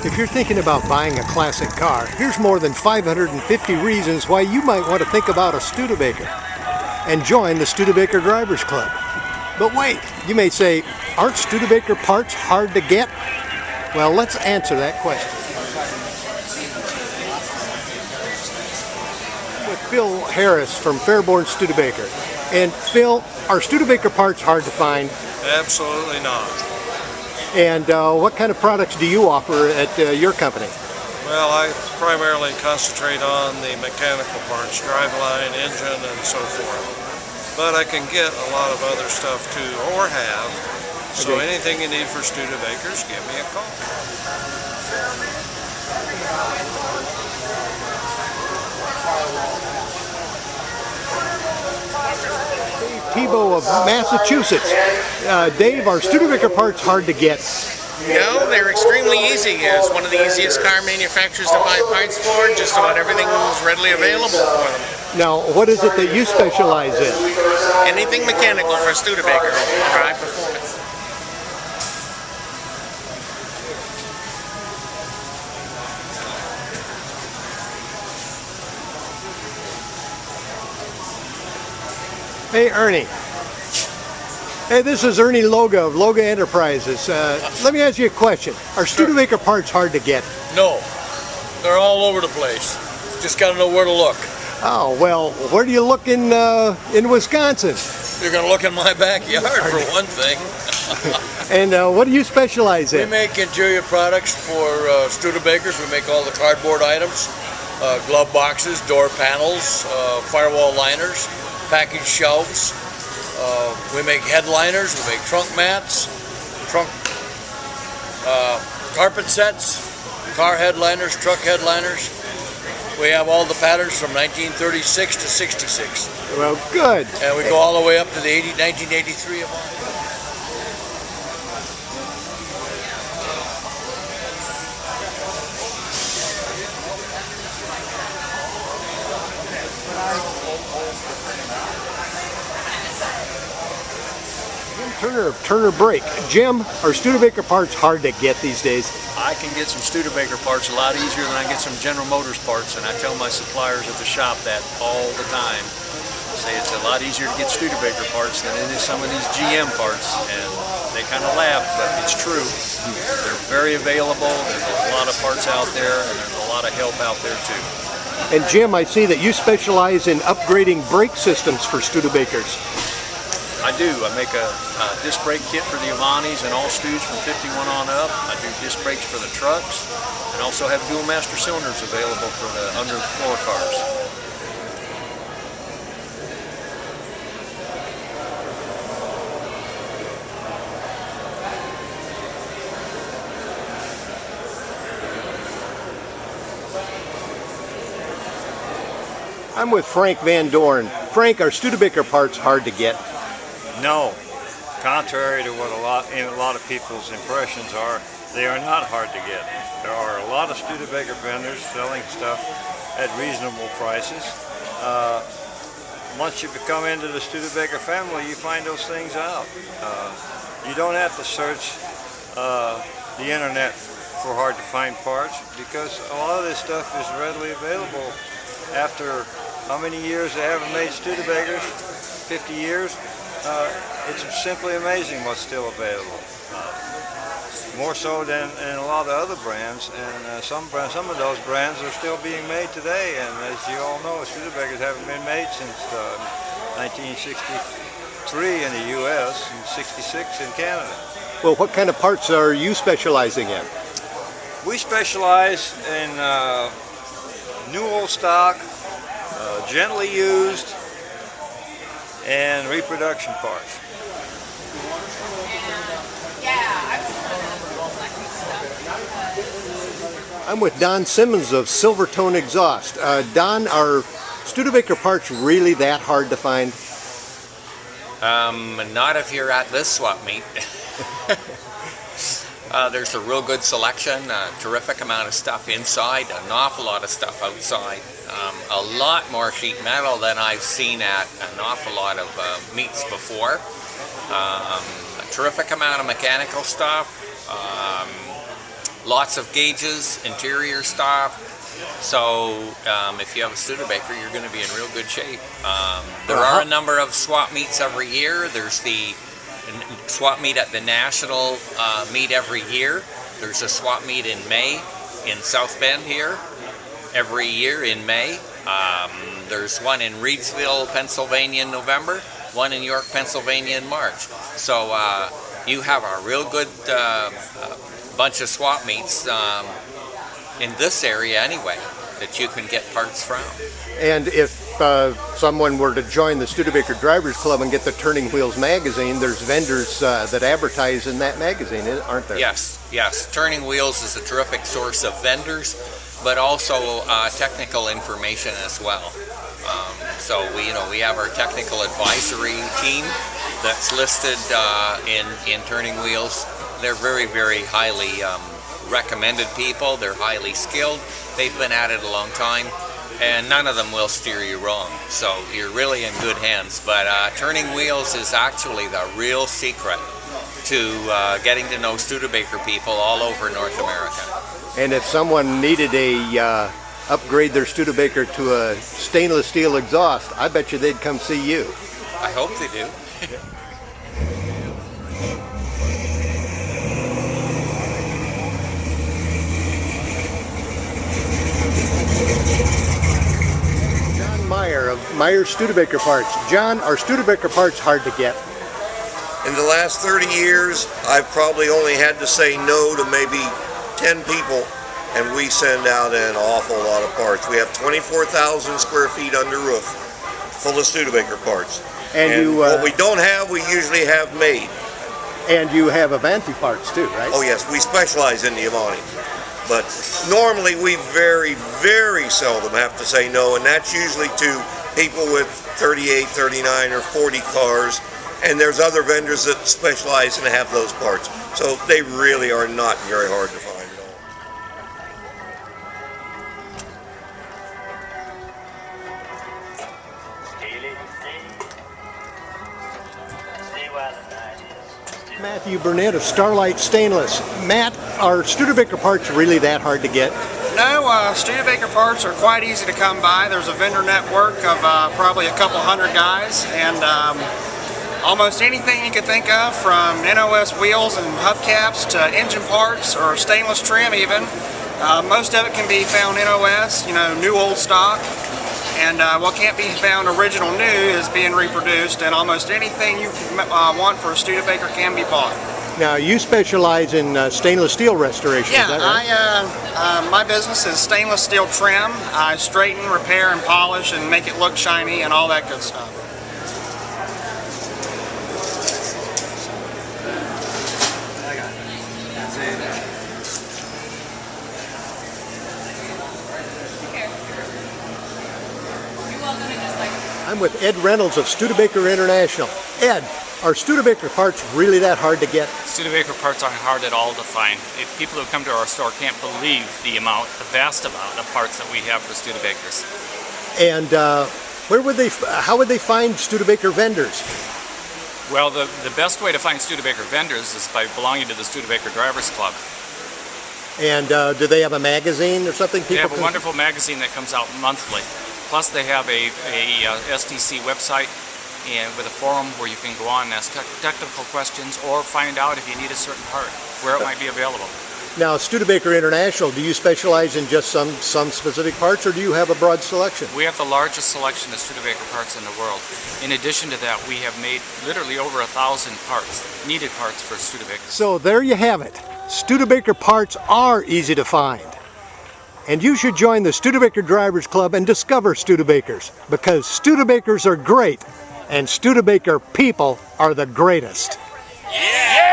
If you're thinking about buying a classic car, here's more than 550 reasons why you might want to think about a Studebaker and join the Studebaker Drivers Club. But wait, you may say, aren't Studebaker parts hard to get? Well, let's answer that question. With Phil Harris from Fairborn Studebaker. And Phil, are Studebaker parts hard to find? Absolutely not. And what kind of products do you offer at your company? Well, I primarily concentrate on the mechanical parts, driveline, engine, and so forth. But I can get a lot of other stuff too, or have. So Okay. anything you need for Studebakers, give me a call. Tebow of Massachusetts. Dave, are Studebaker parts hard to get? No, they're extremely easy. It's one of the easiest car manufacturers to buy parts for. Just about everything is readily available for them. Now, what is it that you specialize in? Anything mechanical for Studebaker for high performance. Hey, Ernie. Hey, this is Ernie Loga of Loga Enterprises. Let me ask you a question. Are Studebaker parts hard to get? No, they're all over the place. Just got to know where to look. Oh, well, where do you look in Wisconsin? You're going to look in my backyard for one thing. And what do you specialize We in? make interior products for Studebakers. We make all the cardboard items, glove boxes, door panels, firewall liners, package shelves. We make headliners, we make trunk mats, trunk carpet sets, car headliners, truck headliners. We have all the patterns from 1936 to 66. Well, good. And we go all the way up to the 1983 of all. Turner of Turner Brake. Jim, are Studebaker parts hard to get these days? I can get some Studebaker parts a lot easier than I get some General Motors parts, and I tell my suppliers at the shop that all the time. I say it's a lot easier to get Studebaker parts than it is some of these GM parts, and they kind of laugh, but it's true. They're very available, there's a lot of parts out there, and there's a lot of help out there too. And Jim, I see that you specialize in upgrading brake systems for Studebakers. I do. I make a disc brake kit for the Avantis and all Studes from 51 on up. I do disc brakes for the trucks, and also have dual master cylinders available for the under the floor cars. I'm with Frank Van Dorn. Frank, are Studebaker parts hard to get? No. Contrary to what a lot of people's impressions are, they are not hard to get. There are a lot of Studebaker vendors selling stuff at reasonable prices. Once you become into the Studebaker family, you find those things out. You don't have to search the internet for hard to find parts, because a lot of this stuff is readily available. After how many years they haven't made Studebakers? 50 years? It's simply amazing what's still available. More so than in a lot of other brands, and some of those brands are still being made today. And as you all know, Studebakers haven't been made since 1963 in the U.S. and 66 in Canada. Well, what kind of parts are you specializing in? We specialize in new old stock, gently used, and reproduction parts. I'm with Don Simmons of Silvertone Exhaust. Don, are Studebaker parts really that hard to find? Not if you're at this swap meet. There's a real good selection, a terrific amount of stuff inside, an awful lot of stuff outside. A lot more sheet metal than I've seen at an awful lot of meets before. A terrific amount of mechanical stuff. lots of gauges, interior stuff. So if you have a Studebaker, you're going to be in real good shape. There are a number of swap meets every year. There's the swap meet at the National meet every year. There's a swap meet in May in South Bend here every year in May. There's one in Reidsville, Pennsylvania in November, one in York, Pennsylvania in March. So you have a real good bunch of swap meets in this area anyway that you can get parts from. And if someone were to join the Studebaker Drivers Club and get the Turning Wheels magazine, there's vendors that advertise in that magazine, aren't there? Yes, yes. Turning Wheels is a terrific source of vendors, but also technical information as well. So we have our technical advisory team that's listed in Turning Wheels. They're very, very highly recommended people. They're highly skilled. They've been at it a long time, and none of them will steer you wrong. So you're really in good hands. But Turning Wheels is actually the real secret to getting to know Studebaker people all over North America. And if someone needed a upgrade their Studebaker to a stainless steel exhaust, I bet you they'd come see you. I hope they do. John Meyer of Meyer Studebaker Parts. John, are Studebaker parts hard to get? In the last 30 years, I've probably only had to say no to maybe 10 people, and we send out an awful lot of parts. We have 24,000 square feet under roof full of Studebaker parts. And what we don't have, we usually have made. And you have Avanti parts too, right? Oh yes, we specialize in the Avanti. But normally we very, very seldom have to say no, and that's usually to people with 38, 39, or 40 cars. And there's other vendors that specialize and have those parts. So they really are not very hard to find at all. Matthew Burnett of Starlight Stainless. Matt, are Studebaker parts really that hard to get? No, Studebaker parts are quite easy to come by. There's a vendor network of probably a couple hundred guys, and almost anything you can think of, from NOS wheels and hubcaps to engine parts or stainless trim even. Most of it can be found NOS, new old stock. And what can't be found original new is being reproduced, and almost anything you want for a Studebaker can be bought. Now, you specialize in stainless steel restoration, yeah, is that right? my business is stainless steel trim. I straighten, repair, and polish and make it look shiny and all that good stuff. I'm with Ed Reynolds of Studebaker International. Ed, are Studebaker parts really that hard to get? Studebaker parts aren't hard at all to find. People who come to our store can't believe the vast amount of parts that we have for Studebakers. And how would they find Studebaker vendors? Well, the best way to find Studebaker vendors is by belonging to the Studebaker Drivers Club. And do they have a magazine or something? They have a wonderful magazine that comes out monthly. Plus they have a STC website and with a forum where you can go on and ask technical questions or find out if you need a certain part, where it might be available. Now, Studebaker International, do you specialize in just some specific parts, or do you have a broad selection? We have the largest selection of Studebaker parts in the world. In addition to that, we have made literally over 1,000 parts, needed parts for Studebaker. So there you have it. Studebaker parts are easy to find. And you should join the Studebaker Drivers Club and discover Studebakers, because Studebakers are great, and Studebaker people are the greatest. Yeah!